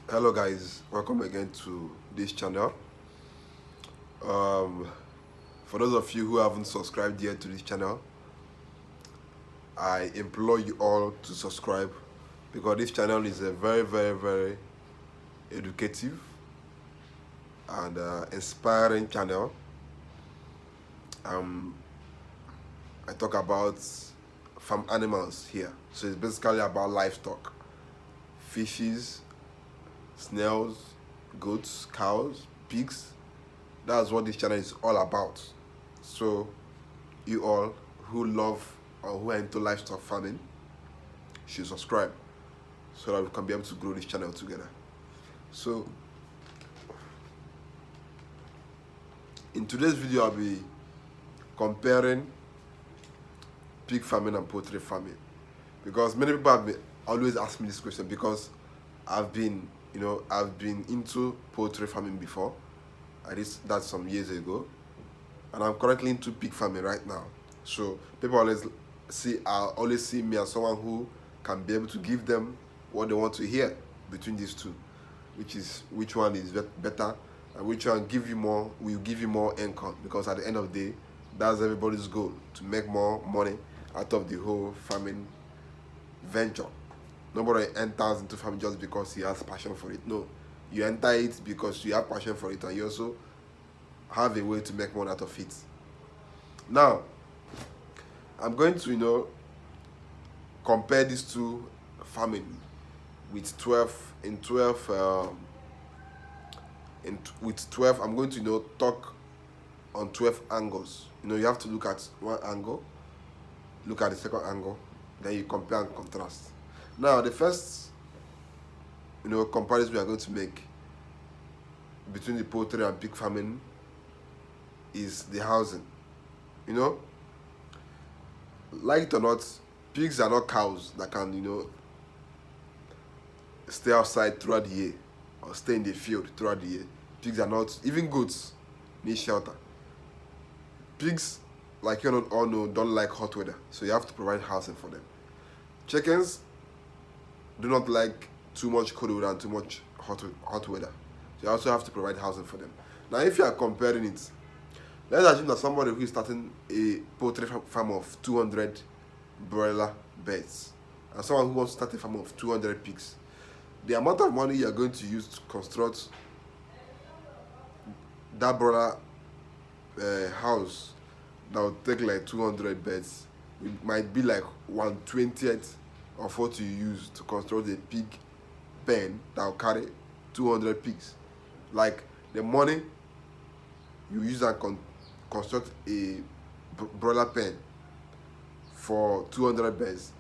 Hello guys, welcome again to this channel. um, for those of you who haven't subscribed yet to this channel, I implore you all to subscribe, because this channel is a very educative and inspiring channel. I talk about farm animals here, so it's basically about livestock, fishes, snails, goats, cows, pigs. That's what this channel is all about. So you all who love or who are into livestock farming should subscribe, so that we can be able to grow this channel together. So in today's video, I'll be comparing pig farming and poultry farming, because many people have been always ask me this question, because I've been into poultry farming before. I did that some years ago, and I'm currently into pig farming right now. So people always see me as someone who can be able to give them what they want to hear between these two, which one is better, and which one will give you more income. Because at the end of the day, that's everybody's goal, to make more money out of the whole farming venture. Nobody enters into farming just because he has passion for it. No, you enter it because you have passion for it, and you also have a way to make money out of it. Now, I'm going to compare these two farming with 12 in 12 with 12. I'm going to talk on 12 angles. You have to look at one angle, look at the second angle, then you compare and contrast. Now, the first comparison we are going to make between the poultry and pig farming is the housing. Like it or not, pigs are not cows that can stay outside throughout the year, or stay in the field throughout the year. Pigs are not, even goats need shelter. Pigs, like you all know, don't like hot weather, so you have to provide housing for them. Chickens do not like too much cold weather and too much hot weather, so you also have to provide housing for them. Now, if you are comparing it, let's assume that somebody who is starting a poultry farm of 200 broiler birds, and someone who wants to start a farm of 200 pigs. The amount of money you are going to use to construct that broiler house that will take like 200 beds, it might be like 1/20th of what you use to construct a pig pen that will carry 200 pigs. Like, the money you use and construct a broiler pen for 200 beds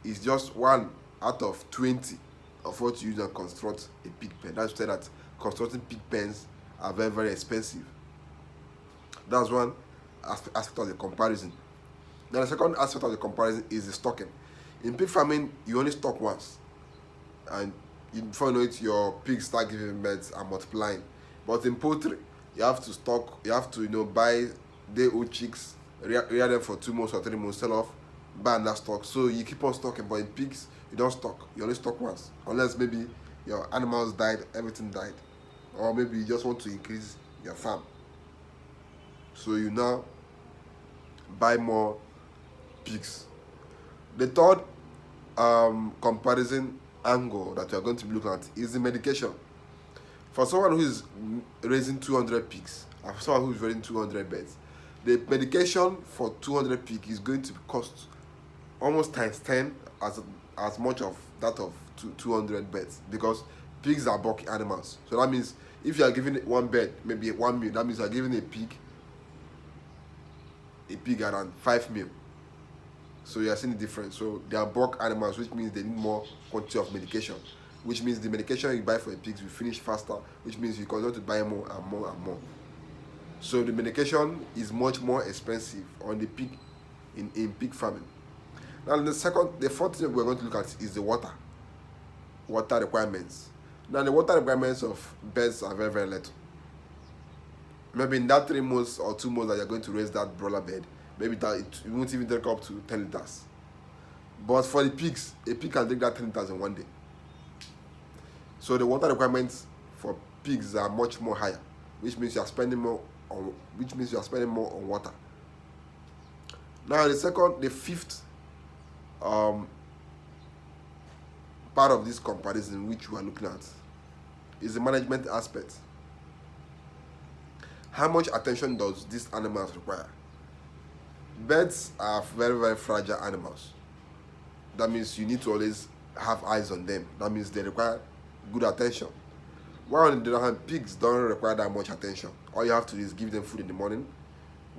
is just 1 out of 20 of what you use and construct a pig pen. That's to say that constructing pig pens are very expensive. That's one aspect of the comparison. Now, the second aspect of the comparison is the stocking. In pig farming, you only stock once, and before you know it, your pigs start giving birth and multiplying. But in poultry, you have to stock. You have to buy day-old chicks, rear them for 2 months or 3 months, sell off, buy another stock. So you keep on stocking. But in pigs, you don't stock. You only stock once, unless maybe your animals died, everything died, or maybe you just want to increase your farm. So you now buy more pigs. The third comparison angle that we are going to be looking at is the medication. For someone who is raising 200 pigs, and for someone who is raising 200 birds, the medication for 200 pigs is going to cost almost times 10 as much of that of 200 birds, because pigs are bulky animals. So that means if you are giving one bird maybe 1 meal, that means you are giving a pig around 5 meal. So you are seeing the difference. So they are bulk animals, which means they need more quantity of medication, which means the medication you buy for the pigs will finish faster, which means you continue to buy more and more and more. So the medication is much more expensive on the pig in pig farming. Now, the fourth thing we're going to look at is the water requirements. Now, the water requirements of birds are very little. Maybe in that 3 months or 2 months that you're going to raise that broiler bird, maybe that it won't even take up to 10 liters. But for the pigs, a pig can drink that 10 liters in 1 day. So the water requirements for pigs are much more higher, which means you are spending more on water. Now the fifth part of this comparison which we are looking at is the management aspect. How much attention does these animals require? Birds are very, very fragile animals. That means you need to always have eyes on them. That means they require good attention. While on the other hand, pigs don't require that much attention. All you have to do is give them food in the morning,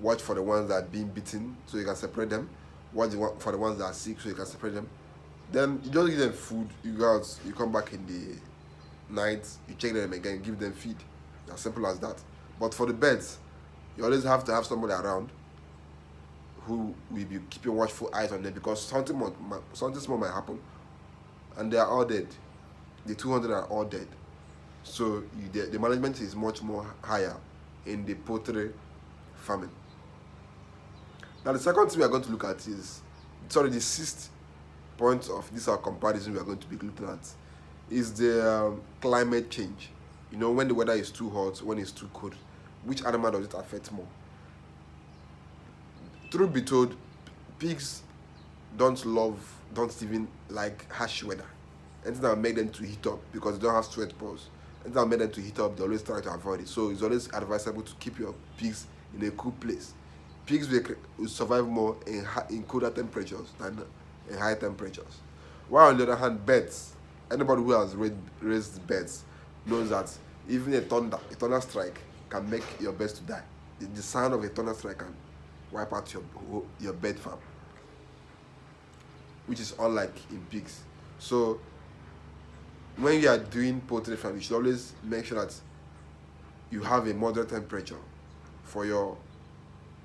watch for the ones that are being bitten so you can separate them, watch for the ones that are sick so you can separate them. Then you just give them food, you go out, you come back in the night, you check them again, give them feed. As simple as that. But for the birds, you always have to have somebody around who will be keeping watchful eyes on them, because something small might happen and they are all dead. The 200 are all dead. So the management is much more higher in the poultry farming. Now the second thing we are going to look at is, the sixth point of this our comparison we are going to be looking at is the climate change. When the weather is too hot, when it's too cold, which animal does it affect more? Truth be told, pigs don't even like harsh weather. Anything that will make them to heat up, because they don't have sweat pores. Anything that will make them to heat up, they always try to avoid it. So it's always advisable to keep your pigs in a cool place. Pigs will survive more in colder temperatures than in high temperatures. While on the other hand, birds, anybody who has raised birds knows that even a thunder strike can make your birds to die. The sound of a thunder strike can wipe out your bird farm, which is unlike in pigs. So when you are doing poultry farm, you should always make sure that you have a moderate temperature for your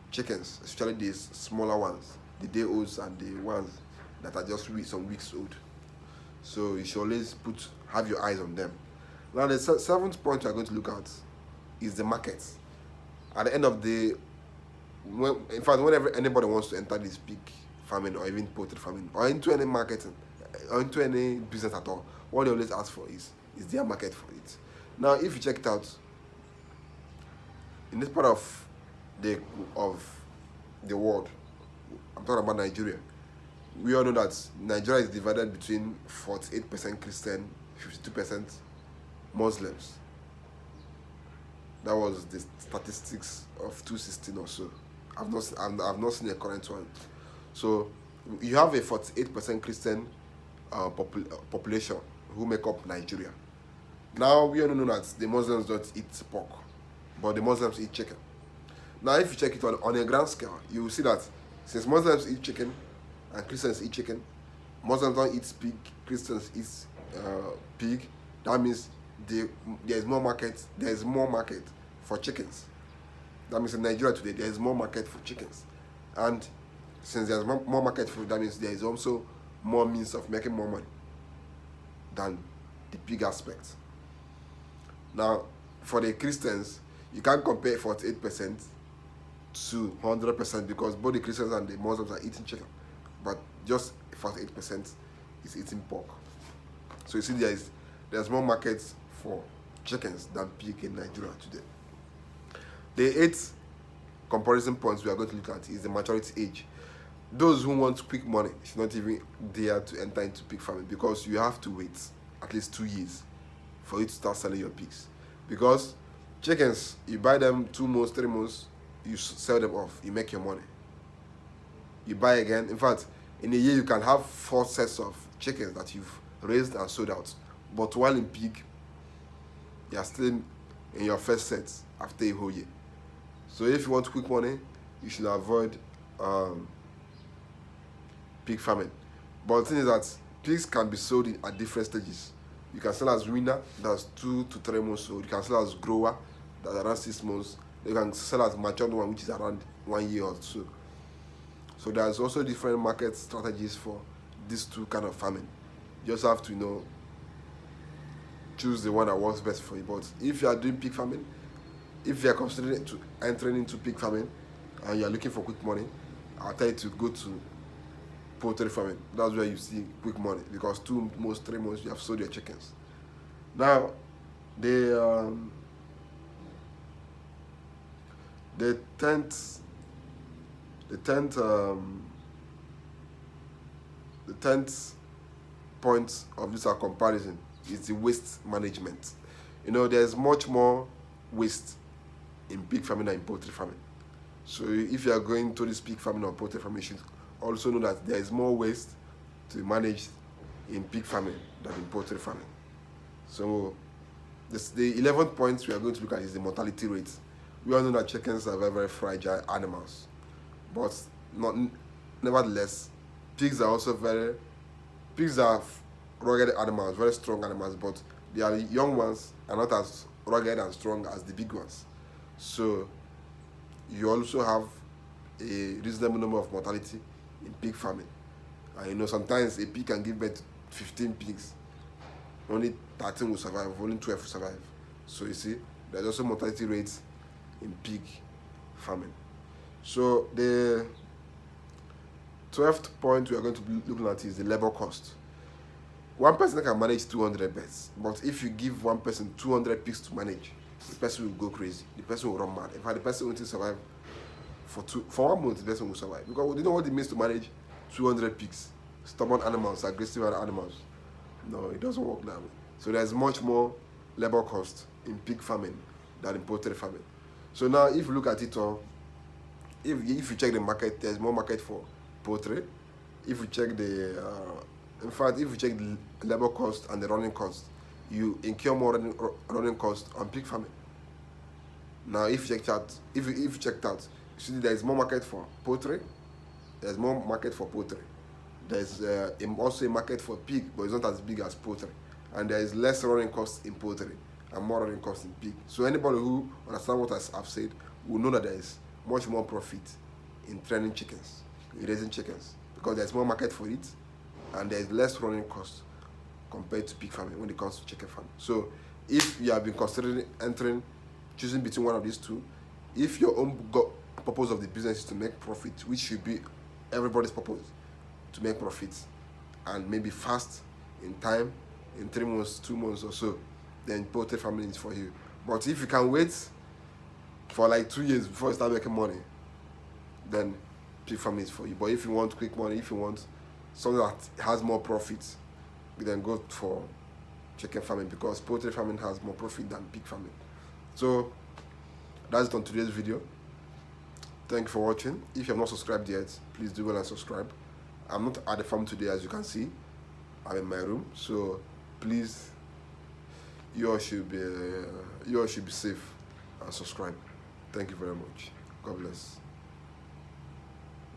chickens, especially these smaller ones, the day olds and the ones that are just some weeks old. So you should always have your eyes on them. Now the seventh point we are going to look at is the market. At the end of the whenever anybody wants to enter this pig farming or even poultry farming or into any marketing or into any business at all, what they always ask for is there a market for it? Now if you check it out, in this part of the world, I'm talking about Nigeria, we all know that Nigeria is divided between 48% Christian, 52% Muslims. That was the statistics of 2016 or so. I've not seen a current one. So you have a 48% Christian population who make up Nigeria. Now we all know that the Muslims don't eat pork, but the Muslims eat chicken. Now if you check it on a grand scale, you will see that since Muslims eat chicken and Christians eat chicken, Muslims don't eat pig, Christians eat pig. That means there is more market for chickens. That means in Nigeria today there is more market for chickens, and since there is more market for it, that means there is also more means of making more money than the pig aspect. Now for the Christians, you can't compare 48% to 100% because both the Christians and the Muslims are eating chicken, but just 48% is eating pork. So you see there's more markets for chickens than pig in Nigeria today. The eighth comparison points we are going to look at is the maturity age. Those who want quick money should not even dare to enter into pig farming, because you have to wait at least 2 years for you to start selling your pigs. Because chickens, you buy them 2 months, 3 months, you sell them off, you make your money. You buy again. In fact, in a year you can have 4 sets of chickens that you've raised and sold out. But while in pig, you are still in your first set after a whole year. So if you want quick money, you should avoid pig farming. But the thing is that pigs can be sold at different stages. You can sell as weaner, that's 2 to 3 months old. You can sell as grower, that's around 6 months. You can sell as matured one, which is around 1 year or so. So there's also different market strategies for these two kind of farming. You just have to choose the one that works best for you. But if you are doing pig farming, if you are considering entering into pig farming and you are looking for quick money, I'll tell you to go to poultry farming. That's where you see quick money, because 2 months, 3 months you have sold your chickens. Now, the the tenth the tenth the tenth point of this comparison is the waste management. There's much more waste in pig farming than in poultry farming. So if you are going to this pig farming or poultry farming, you should also know that there is more waste to manage in pig farming than in poultry farming. So the 11th point we are going to look at is the mortality rate. We all know that chickens are very, very fragile animals, but nevertheless, pigs are rugged animals, very strong animals, but their young ones are not as rugged and strong as the big ones. So you also have a reasonable number of mortality in pig farming. And sometimes a pig can give birth to 15 pigs. Only 13 will survive, only 12 will survive. So you see, there's also mortality rates in pig farming. So the 12th point we are going to be looking at is the labor cost. One person can manage 200 birds, but if you give one person 200 pigs to manage, the person will go crazy. The person will run mad. In fact, the person will survive for 1 month. The person will survive because you know what it means to manage 200 pigs, stubborn animals, aggressive animals. No, it doesn't work that way. So there's much more labor cost in pig farming than in poultry farming. So now, if you look at it all, if you check the market, there's more market for poultry. If you check the labor cost and the running cost, you incur more running cost on pig farming. Now, if you check out, you see there is more market for poultry. There's more market for poultry. There's also a market for pig, but it's not as big as poultry. And there is less running cost in poultry and more running cost in pig. So anybody who understands what I've said will know that there is much more profit in training chickens, in raising chickens, because there's more market for it and there's less running cost compared to pig farming when it comes to chicken farming. So if you have been considering choosing between one of these two, if your own purpose of the business is to make profit, which should be everybody's purpose, to make profits and maybe fast in time, in 3 months, 2 months or so, then poultry farming is for you. But if you can wait for like 2 years before you start making money, then pig farming is for you. But if you want quick money, if you want something that has more profits, then go for chicken farming, because poultry farming has more profit than pig farming. So that's it on today's video. Thank you for watching. If you have not subscribed yet, please do well and subscribe. I'm not at the farm today, as you can see. I'm in my room, so please, you all should be safe and subscribe. Thank you very much. God bless.